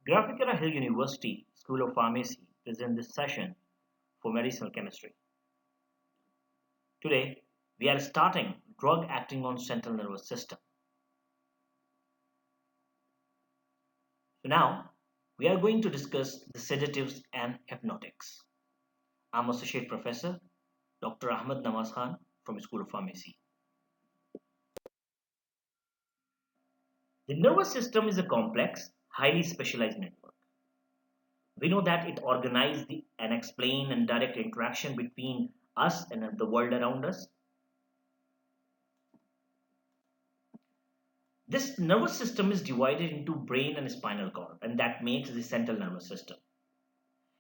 Graphicura Hill University School of Pharmacy presents this session for medicinal chemistry. Today, we are starting drug acting on central nervous system. So now, we are going to discuss the sedatives and hypnotics. I'm Associate Professor Dr. Ahmed Nawaz Khan from School of Pharmacy. The nervous system is a complex, highly specialized network. We know that it organizes and explains and direct interaction between us and the world around us. This nervous system is divided into brain and spinal cord, and that makes the central nervous system.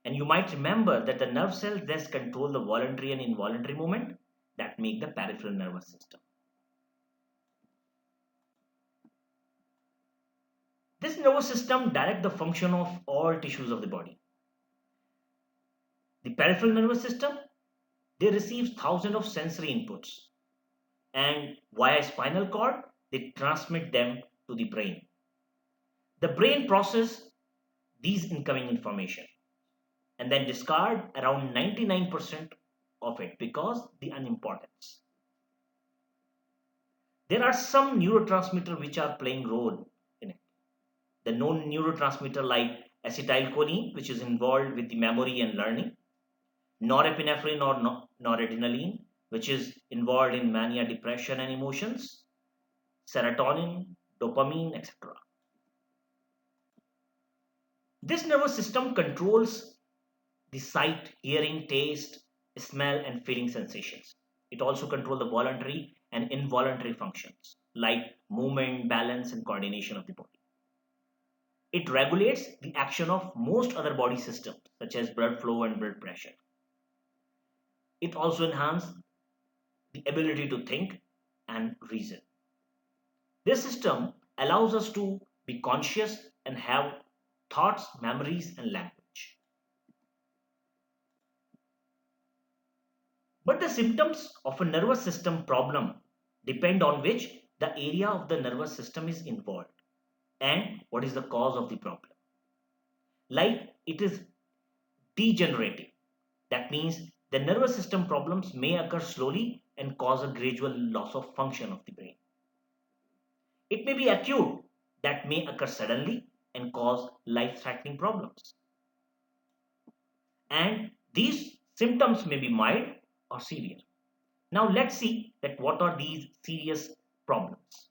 And you might remember that the nerve cells that control the voluntary and involuntary movement that make the peripheral nervous system. This nervous system directs the function of all tissues of the body. The peripheral nervous system, they receive thousands of sensory inputs, and via spinal cord they transmit them to the brain. The brain processes these incoming information and then discard around 99% of it because the unimportance. There are some neurotransmitters which are playing role in it. The known neurotransmitter like acetylcholine, which is involved with the memory and learning, norepinephrine or noradrenaline, which is involved in mania, depression, and emotions, serotonin, dopamine, etc. This nervous system controls the sight, hearing, taste, smell, and feeling sensations. It also controls the voluntary and involuntary functions like movement, balance, and coordination of the body. It regulates the action of most other body systems such as blood flow and blood pressure. It also enhances the ability to think and reason. This system allows us to be conscious and have thoughts, memories, and language. But the symptoms of a nervous system problem depend on which the area of the nervous system is involved and what is the cause of the problem. Like it is degenerative, that means the nervous system problems may occur slowly and cause a gradual loss of function of the brain. It may be acute, that may occur suddenly and cause life-threatening problems. And these symptoms may be mild or severe. Now let's see that what are these serious problems.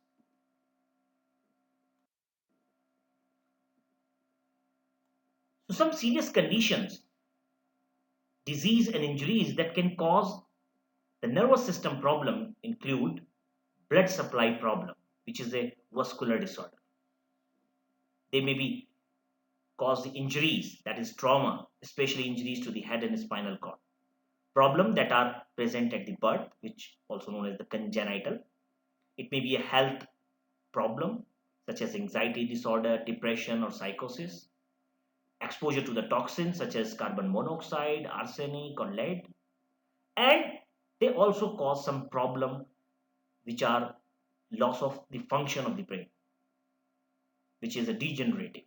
So some serious conditions, disease and injuries that can cause the nervous system problem include blood supply problem, which is a vascular disorder. They may be cause the injuries, that is trauma, especially injuries to the head and spinal cord. Problems that are present at the birth, which also known as the congenital. It may be a health problem such as anxiety disorder, depression, or psychosis. Exposure to the toxins such as carbon monoxide, arsenic, or lead. And they also cause some problem which are loss of the function of the brain, which is a degenerative.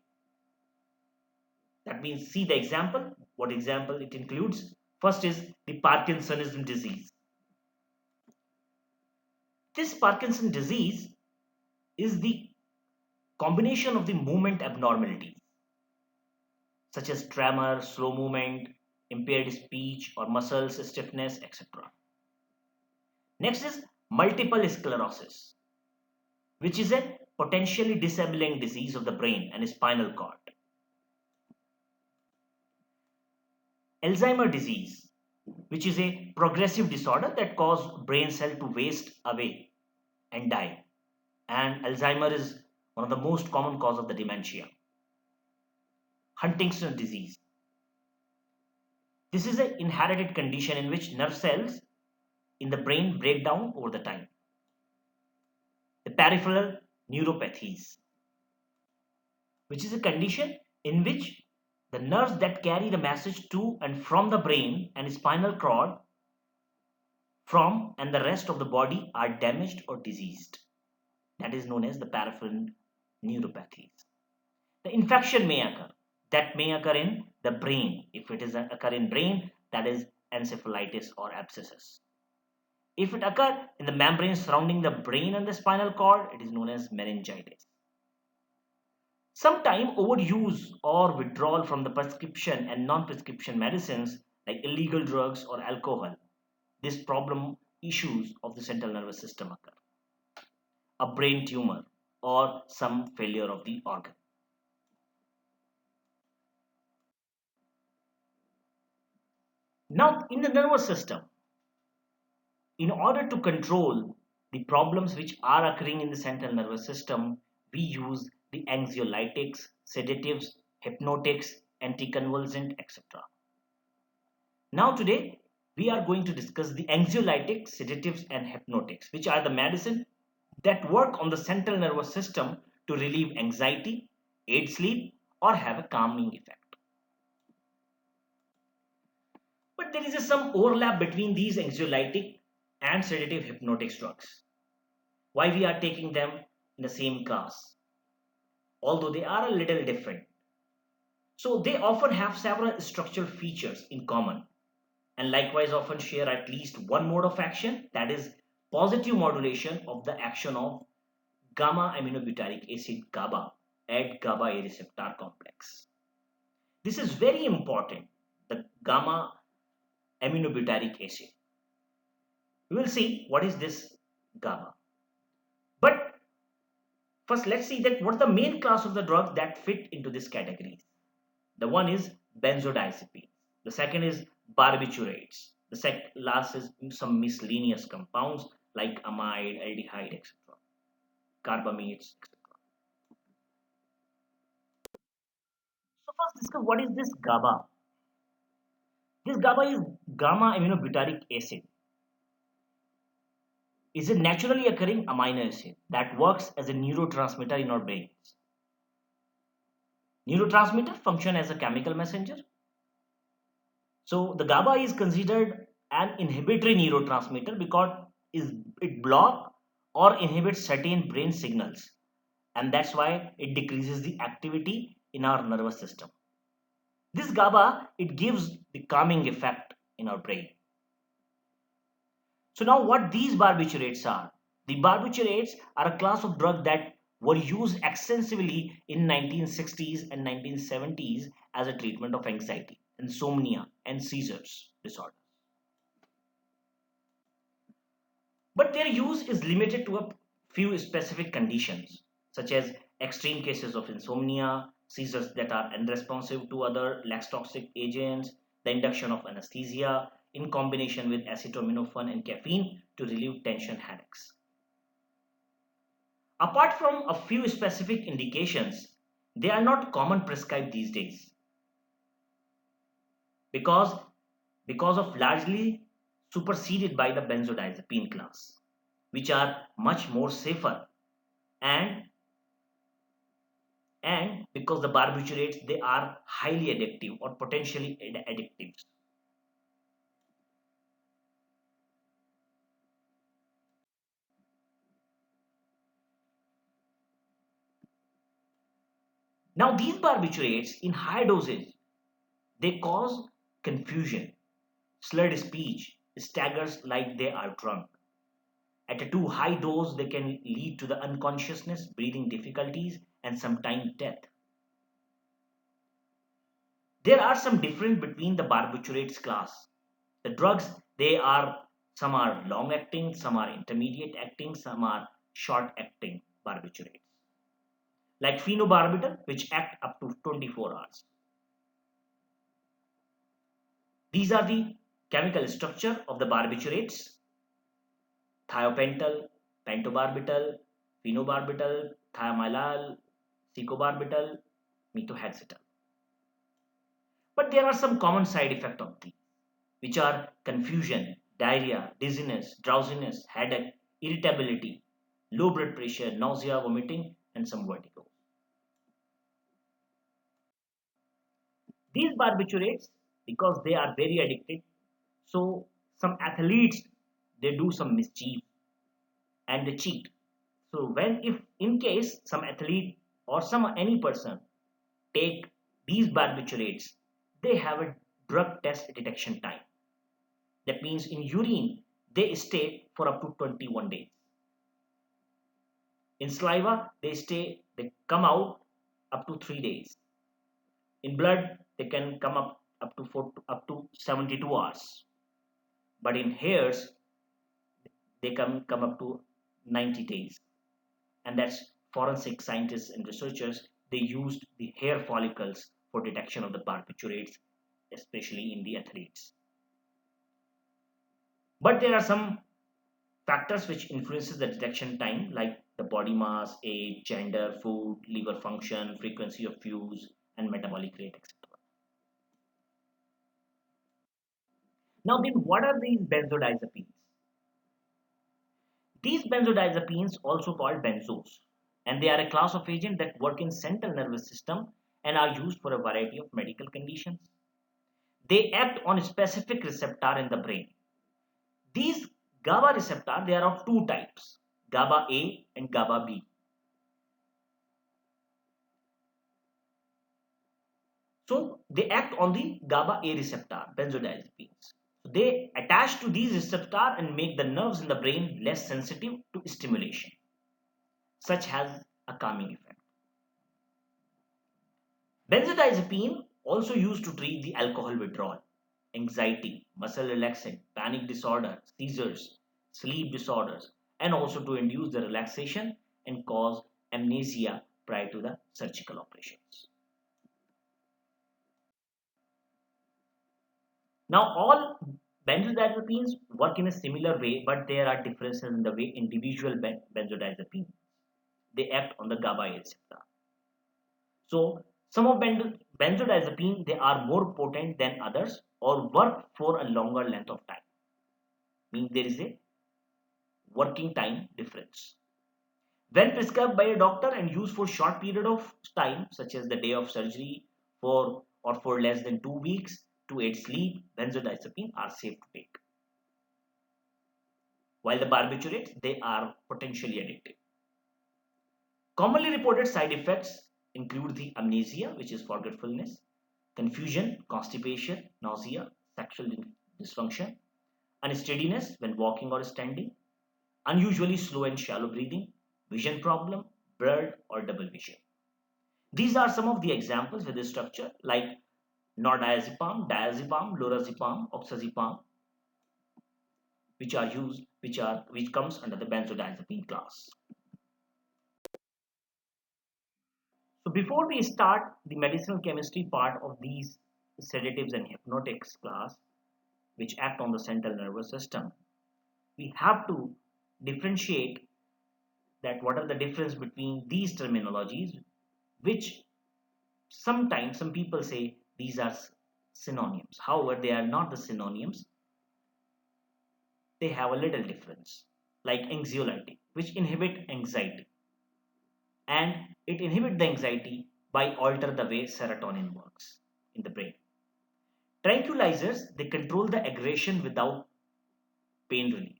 That means, see the example. What example it includes? First is the Parkinsonism disease. This Parkinson disease is the combination of the movement abnormalities such as tremor, slow movement, impaired speech or muscles stiffness, etc. Next is multiple sclerosis, which is a potentially disabling disease of the brain and spinal cord. Alzheimer's disease, which is a progressive disorder that causes brain cell to waste away and die. And Alzheimer is one of the most common cause of the dementia. Huntington's disease. This is an inherited condition in which nerve cells in the brain break down over the time. The peripheral neuropathies, which is a condition in which the nerves that carry the message to and from the brain and spinal cord from and the rest of the body are damaged or diseased. That is known as the peripheral neuropathies. The infection may occur that may occur in the brain. If it is occur in brain, that is encephalitis or abscesses. If it occur in the membrane surrounding the brain and the spinal cord, it is known as meningitis. Sometime overuse or withdrawal from the prescription and non-prescription medicines like illegal drugs or alcohol, this problem issues of the central nervous system occur. A brain tumor or some failure of the organ. Now, in the nervous system, in order to control the problems which are occurring in the central nervous system, we use the anxiolytics, sedatives, hypnotics, anticonvulsant, etc. Now today, we are going to discuss the anxiolytics, sedatives and hypnotics, which are the medicine that work on the central nervous system to relieve anxiety, aid sleep, or have a calming effect. But there is some overlap between these anxiolytic and sedative hypnotics drugs. Why we are taking them in the same class, although they are a little different. So they often have several structural features in common and likewise often share at least one mode of action, that is positive modulation of the action of gamma aminobutyric acid GABA at GABA A receptor complex. This is very important, the gamma aminobutyric acid. We will see what is this GABA. But first let's see that what is the main class of the drugs that fit into this category. The one is benzodiazepines. The second is barbiturates. The last is some miscellaneous compounds like amide, aldehyde, etc. Carbamates, etc. So first discuss what is this GABA. This GABA is gamma aminobutyric acid. Is a naturally occurring amino acid that works as a neurotransmitter in our brains. Neurotransmitter function as a chemical messenger. So the GABA is considered an inhibitory neurotransmitter because it blocks or inhibits certain brain signals, and that's why it decreases the activity in our nervous system. This GABA, it gives the calming effect in our brain. So now what these barbiturates are? The barbiturates are a class of drug that were used extensively in 1960s and 1970s as a treatment of anxiety, insomnia and seizures disorders. But their use is limited to a few specific conditions such as extreme cases of insomnia, seizures that are unresponsive to other less toxic agents, the induction of anesthesia in combination with acetaminophen and caffeine to relieve tension headaches. Apart from a few specific indications, they are not common prescribed these days because, because of largely superseded by the benzodiazepine class, which are much more safer and because the barbiturates they are highly addictive or potentially addictive. Now these barbiturates in high dosage they cause confusion, slurred speech, staggers like they are drunk. At a too high dose, they can lead to the unconsciousness, breathing difficulties, and sometimes death. There are some difference between the barbiturates class. The drugs, they are some are long acting, some are intermediate acting, some are short acting barbiturates. Like phenobarbital, which act up to 24 hours. These are the chemical structure of the barbiturates: thiopental, pentobarbital, phenobarbital, thiamyl, secobarbital, methotrexate. But there are some common side effects of these, which are confusion, diarrhea, dizziness, drowsiness, headache, irritability, low blood pressure, nausea, vomiting, and some vertigo. These barbiturates, because they are very addictive, so some athletes they do some mischief and they cheat. So when if in case some athlete or some any person take These barbiturates, they have a drug test detection time. That means in urine, they stay for up to 21 days. In saliva, they come out up to 3 days. In blood, they can come up to 72 hours. But in hairs, they come up to 90 days. And that's forensic scientists and researchers, they used the hair follicles for detection of the barbiturates, especially in the athletes. But there are some factors which influences the detection time, like the body mass, age, gender, food, liver function, frequency of use, and metabolic rate, etc. Now then, what are these benzodiazepines? These benzodiazepines, also called benzos, and they are a class of agent that work in central nervous system and are used for a variety of medical conditions. They act on a specific receptor in the brain. These GABA receptor, they are of two types, GABA A and GABA B. So they act on the GABA A receptor, benzodiazepines. So they attach to these receptor and make the nerves in the brain less sensitive to stimulation. Such has a calming effect. Benzodiazepine also used to treat the alcohol withdrawal, anxiety, muscle relaxant, panic disorder, seizures, sleep disorders, and also to induce the relaxation and cause amnesia prior to the surgical operations. Now, all benzodiazepines work in a similar way, but there are differences in the way individual benzodiazepines they act on the GABA A receptor. So, some of benzodiazepine they are more potent than others or work for a longer length of time. Means there is a working time difference. When prescribed by a doctor and used for short period of time, such as the day of surgery, for less than 2 weeks to aid sleep, benzodiazepine are safe to take. While the barbiturates, they are potentially addictive. Commonly reported side effects include the amnesia, which is forgetfulness, confusion, constipation, nausea, sexual dysfunction, unsteadiness when walking or standing, unusually slow and shallow breathing, vision problem, blurred or double vision. These are some of the examples with this structure like nordiazepam, diazepam, lorazepam, oxazepam, which comes under the benzodiazepine class. So before we start the medicinal chemistry part of these sedatives and hypnotics class, which act on the central nervous system, we have to differentiate that what are the difference between these terminologies, which sometimes some people say these are synonyms. However, they are not the synonyms. They have a little difference, like anxiolytic, which inhibit anxiety, and it inhibits the anxiety by alter the way serotonin works in the brain. Tranquilizers, they control the aggression without pain relief.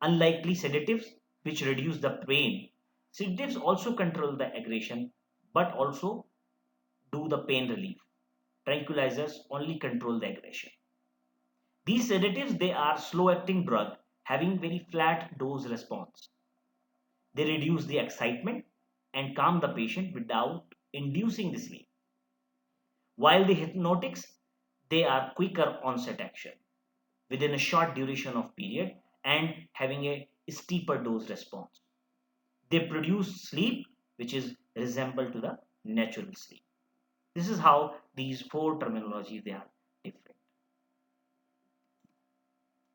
Unlikely sedatives, which reduce the pain, sedatives also control the aggression but also do the pain relief. Tranquilizers only control the aggression. These sedatives, they are slow acting drug having very flat dose response. They reduce the excitement and calm the patient without inducing the sleep. While the hypnotics, they are quicker onset action within a short duration of period and having a steeper dose response. They produce sleep which is resemble to the natural sleep. This is how these four terminologies they are different.